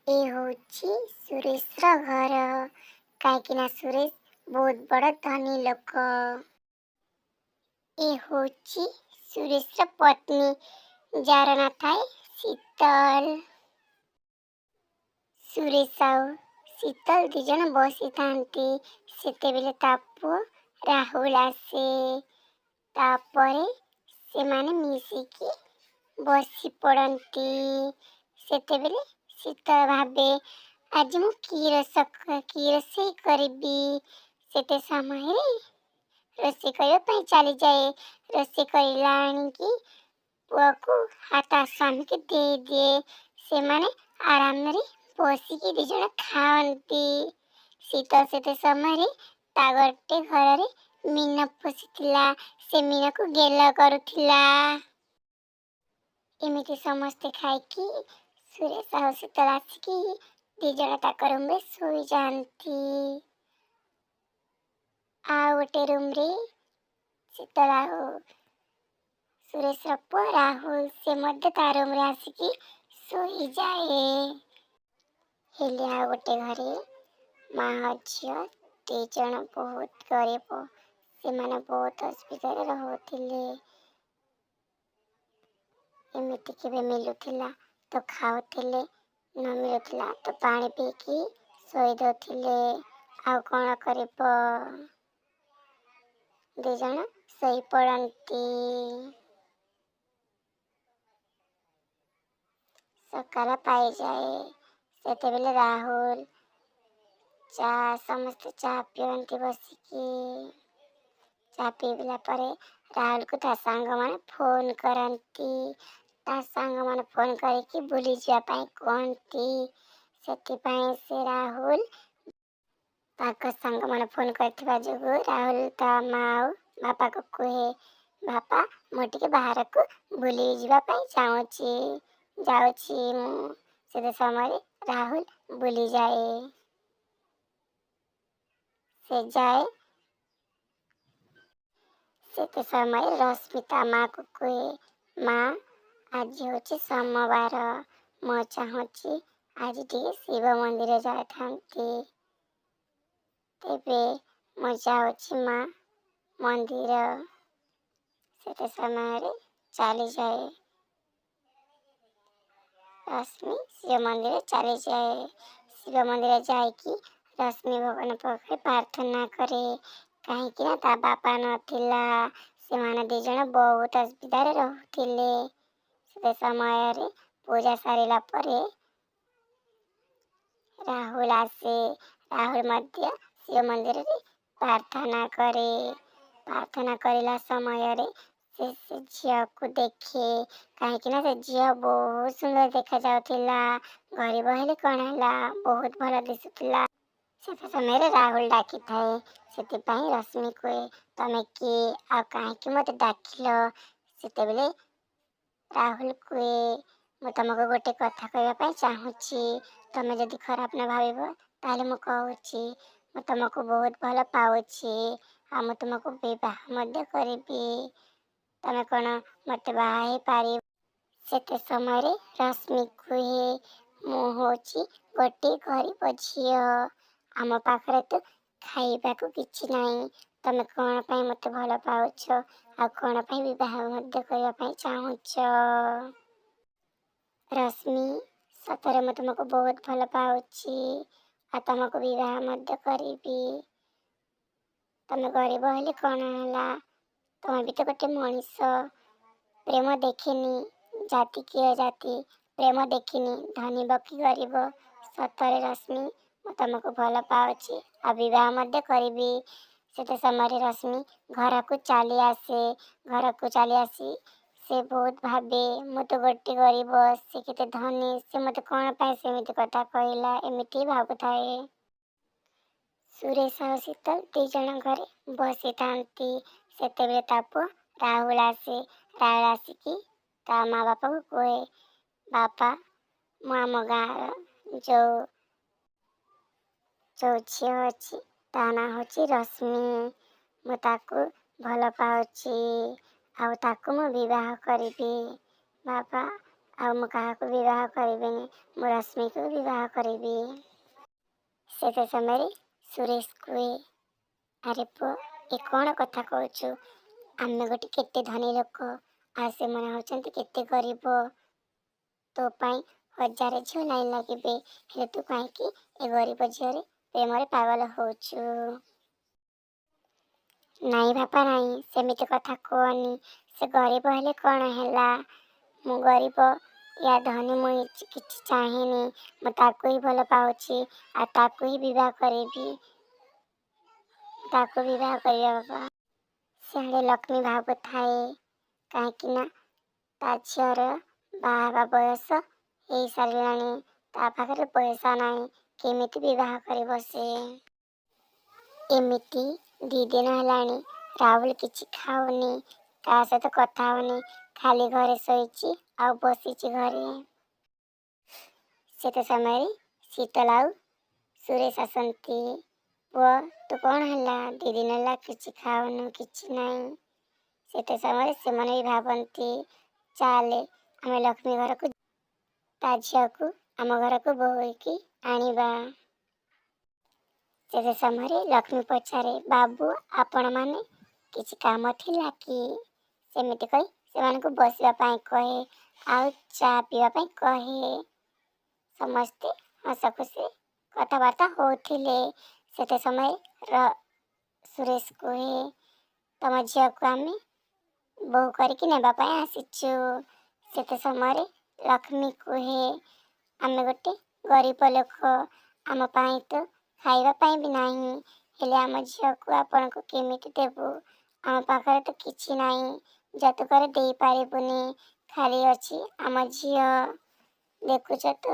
ए होची सुरेशर घर कहीं सुरेश बहुत बड़ धनी लोक। ए होची सुरेशर पत्नी जार ना थाए शीतल। सुरेश आउ शीतल दी जन बसी थांती सेतेबेले ता पुओ राहुल आसे। तापरे से माने मिसिकी बसी पड़ती। सेतेबेले शीतल भाबे आज मु की रोषेई करिबी। सेते समय रोषेई करबा पई चली जाए। रोषेई करिला आनिकी पुआ को हाथ स्वामी के दे दिए। से माने आराम रे बसिकी दी जण खावंती। शीतल सेते समय तागटे घर रे मीना पशिथिला। से मीना को गेला करुथिला। एमिति समस्ते खाइकी सुरेश आ शीतल आसिकी दी जण ताक रूम रे सोई जाती। आ गोटे रूम रे शीतल आउ सुरेश पुआ राहुल से मध्य ता रूम रे आसिकी सोई जाए। हेले आ गोटे घरे माँ झील दी जण बहुत गरीब। से माने बहुत असुविधा रे रहुथिले। एमिति केबे मिलुथिला तो खाउथिले, न मिलुथिला तो पानी पीकी सोई दउथिले। आउ कौन करिब दी जण सोई पड़ंती। सकाळ पाई जाए सेतेबेले राहुल चा समस्त चा पियंती बसिकी। चा पीला परे राहुल को ता सांग माने फोन करंती। ता सांग माने फोन करके बुली जा पाई कहंती। सेति पाई से राहुल ताक सांग माने फोन करथिबा जोगु राहुल ता माँ बापा को कहे बापा मो टिके बाहर को बुली जिबा पाई जाउची मु। से समय राहुल बुली जाए। से जाए सेते समय रश्मिता माँ को कहे माँ आज होची सोमवार मो चाहूची आज टिके शिव मंदिर जाथांती। तेबे मो जाउची माँ मंदिर। सेते समय रे चली जाए रश्मि शिव मंदिर चली जाए। शिव मंदिर जाइकी रश्मि भगवान पाखे प्रार्थना करे। कहीं ना ता बापा नथिला। से माने दी जण बहुत असुविधा रे रहुथिले। से समय रे पूजा सारिला परे राहुल आसे। राहुल मध्य शिव मंदिर रे प्रार्थना करे। प्रार्थना करिला समय रे से झिया को देखे। कहीं ना से झिया बहुत सुंदर देखा जाउथिला। गरीब हेले कौन हैला बहुत भला दिसुथिला। से समय रे राहुल डाकी थाए। सेति पाई रश्मि को तमे के आ काहे कि मते डाकिलो। सेतेबेले राहुल को मु तुमको गोटे कथा कहबा पाई चाहूची। तमे जदि खराब न भाबिबो ताले मु कहूची मु तुमको बहुत भल पाउची। आ मु तुमको विवाह मध्य करिबी। तमे कोन मते बाहे पारी। सेते समय रे रश्मि कहे मु होची गोटे गरीब झियो। आम पाखरे तो खाइबा को किछि नाही। तमे कोन पाई मते भल पाउछ आ कोन पाई विवाह मध्य करबा पाई चाहूछ। रश्मि सतरे मु तुमको बहुत भल पाउची आ तुमको विवाह मध्य करिबी। तमे गरीब हेले कोन हला तमे भी तो गोटे मनीष। प्रेम देखिनी जाति के जाति प्रेम देखिनी धनी बकी गरीब। सतरे रश्मि मु तुमको भल पाउची आ विवाह मध्य करिबी। सेते समय रश्मि घर को चली आसे। घर को चली आसी से बहुत भाबे मु तो गोटे गरीब से केते धनी से मते कोन पाई सेमिति कथा कहला एमिति भाबुथाए। सुरेश आ शीतल दी जण घरे बसी थांती। सेतेबेले तापो राहुल आसे। राहुल आसिकी ता माँ बापा को कहे बापा मु आम गाँव जो झील अच्छी ता ना होची रश्मि। मु ताकू भल पाउची आउ ताकू मु विवाह करिबी। बापा ଆଉ ମୁଁ କାହାକୁ ବିବାହ କରିବିନି, ମୁଁ ରଶ୍ମିକୁ ବିବାହ କରିବି। ସେତେ ସମୟରେ ସୁରେଶ କୁହେ, ଆରେ ପୁଅ, ଏ କ'ଣ କଥା କହୁଛୁ? ଆମେ ଗୋଟେ କେତେ ଧନୀ ଲୋକ, ଆଉ ସେମାନେ ହେଉଛନ୍ତି କେତେ ଗରିବ। ତୋ ପାଇଁ ହଜାରେ ଝିଅ ଲାଇନ୍ ଲାଗିବେ, ହେଲେ ତୁ କାହିଁକି ଏ ଗରିବ ଝିଅରେ ପ୍ରେମରେ ପାଗଳ ହେଉଛୁ? ନାଇଁ ବାପା ନାଇଁ, ସେମିତି କଥା କୁହନି। ସେ ଗରିବ ହେଲେ କ'ଣ ହେଲା? ମୁଁ ଗରିବ ୟା ଧନୀ ମୁଁ କିଛି ଚାହେଁନି। ମୁଁ ତାକୁ ହିଁ ଭଲ ପାଉଛି, ଆଉ ତାକୁ ହିଁ ବିବାହ କରିବି। ତାକୁ ବିବାହ କରିବା ବାପା। ସିଆଡ଼େ ଲକ୍ଷ୍ମୀ ଭାବୁଥାଏ, କାହିଁକି ନା ତା ଝିଅର ବାହା ହେବା ବୟସ ହେଇସାରିଲାଣି। ତା ପାଖରେ ପଇସା ନାହିଁ, କେମିତି ବିବାହ କରିବ ସେ? ଏମିତି 2 ଦିନ ହେଲାଣି ରାହୁଲ କିଛି ଖାଉନି, କାହା ସହିତ କଥା ହେଉନି, ଖାଲି ଘରେ ଶୋଇଛି ଆଉ ବସିଛି ଘରେ। ସେତେ ସମୟରେ ଶୀତଲ ଆଉ ସୁରେଶ ଆସନ୍ତି। ପୁଅ, ତୁ କ'ଣ ହେଲା? 2 ଦିନ ହେଲା କିଛି ଖାଉନୁ, କିଛି ନାହିଁ। ସେତେ ସମୟରେ ସେମାନେ ବି ଭାବନ୍ତି, ଚାଲେ ଆମେ ଲକ୍ଷ୍ମୀ ଘରକୁ ତା ଝିଅକୁ ଆମ ଘରକୁ ବୋହୂକି ଆଣିବା। ସେତେ ସମୟରେ ଲକ୍ଷ୍ମୀ ପଚାରେ, ବାବୁ, ଆପଣମାନେ କିଛି କାମ ଥିଲା କି? ସେମିତି କହି ସେମାନଙ୍କୁ ବସିବା ପାଇଁ କହେ, ଆଉ ଚା ପିଇବା ପାଇଁ କହେ। ସମସ୍ତେ ହସ ଖୁସି କଥାବାର୍ତ୍ତା ହେଉଥିଲେ। ସେତେ ସମୟରେ ସୁରେଶ କୁହେ, ତମ ଝିଅକୁ ଆମେ ବୋହୂ କରିକି ନେବା ପାଇଁ ଆସିଛୁ। ସେତେ ସମୟରେ ଲକ୍ଷ୍ମୀ କୁହେ, ଆମେ ଗୋଟେ ଗରିବ ଲୋକ, ଆମ ପାଇଁ ତ ଖାଇବା ପାଇଁ ବି ନାହିଁ, ହେଲେ ଆମ ଝିଅକୁ ଆପଣଙ୍କୁ କେମିତି ଦେବୁ? ଆମ ପାଖରେ ତ କିଛି ନାହିଁ, ଯୌତୁକରେ ଦେଇପାରିବୁନି, ଖାଲି ଅଛି ଆମ ଝିଅ। ଦେଖୁଛ ତ,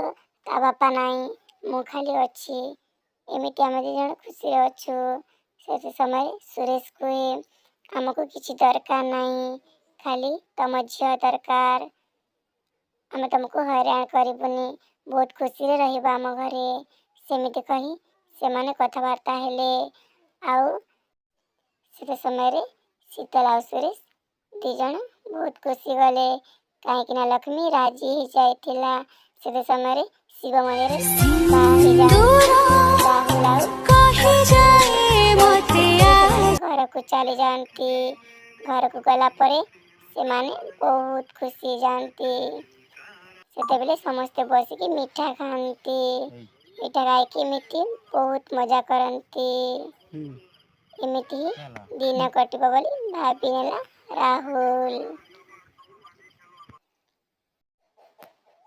ତା ବାପା ନାହିଁ, ମୁଁ ଖାଲି ଅଛି, ଏମିତି ଆମେ 2 ଜଣ ଖୁସିରେ ଅଛୁ। ସେ ସମୟରେ ସୁରେଶ କୁହେ, ଆମକୁ କିଛି ଦରକାର ନାହିଁ, ଖାଲି ତମ ଝିଅ ଦରକାର। ଆମେ ତମକୁ ହଇରାଣ କରିବୁନି, ବହୁତ ଖୁସିରେ ରହିବ ଆମ ଘରେ। ସେମିତି କହି ସେମାନେ କଥାବାର୍ତ୍ତା ହେଲେ। ଆଉ ସେତେ ସମୟରେ ଶୀତଲ ଆଉ ସୁରେଶ 2 ଜଣ ବହୁତ ଖୁସି ଗଲେ, କାହିଁକି ନା ଲକ୍ଷ୍ମୀ ରାଜି ହେଇଯାଇଥିଲା। ସେତେ ସମୟରେ ଶିବ ମନ୍ଦିରରେ ବାହା ହେଇଯାଆନ୍ତି ରାହୁଲ ଆଉ ଘରକୁ ଚାଲି ଯାଆନ୍ତି। ଘରକୁ ଗଲା ପରେ ସେମାନେ ବହୁତ ଖୁସି ହେଇଯାଆନ୍ତି। ସେତେବେଳେ ସମସ୍ତେ ବସିକି ମିଠା ଖାଆନ୍ତି। ମିଠା ଖାଇକି ଏମିତି ବହୁତ ମଜା କରନ୍ତି। ଏମିତି ଦିନ କଟିବ ବୋଲି ଭାବିନେଲା ରାହୁଲ।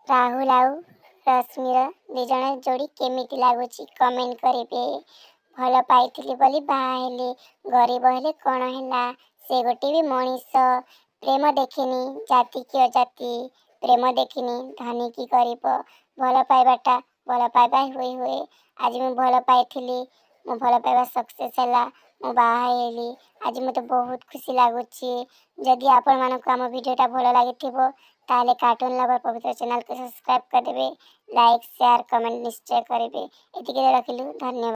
ରାହୁଲ ଆଉ ରଶ୍ମିର 2 ଜଣ ଯୋଡ଼ି କେମିତି ଲାଗୁଛି କମେଣ୍ଟ କରିବେ। ଭଲ ପାଇଥିଲି ବୋଲି ବାହା ହେଲେ, ଗରିବ ହେଲେ କ'ଣ ହେଲା? ସେ ଗୋଟେ ବି ମଣିଷ। ପ୍ରେମ ଦେଖିନି ଜାତି କି ଅଜାତି, ପ୍ରେମ ଦେଖିନି ଧନୀ କି ଗରିବ। ଭଲ ପାଇବାଟା ଭଲ ପାଇବା ହୁଏ। ଆଜି ମୁଁ ଭଲ ପାଇଥିଲି, ମୋ ଭଲ ପାଇବା ସକ୍ସେସ୍ ହେଲା, ମୁଁ ବାହା ହେଇଗଲି। ଆଜି ମୋତେ ବହୁତ ଖୁସି ଲାଗୁଛି। ଯଦି ଆପଣମାନଙ୍କୁ ଆମ ଭିଡ଼ିଓଟା ଭଲ ଲାଗିଥିବ, ତାହେଲେ କାର୍ଟୁନ ଲଭର ପବିତ୍ର ଚ୍ୟାନେଲକୁ ସବସ୍କ୍ରାଇବ୍ କରିଦେବେ, ଲାଇକ୍ ସେୟାର କମେଣ୍ଟ ନିଶ୍ଚୟ କରିବେ। ଏତିକିରେ ରଖିଲୁ, ଧନ୍ୟବାଦ।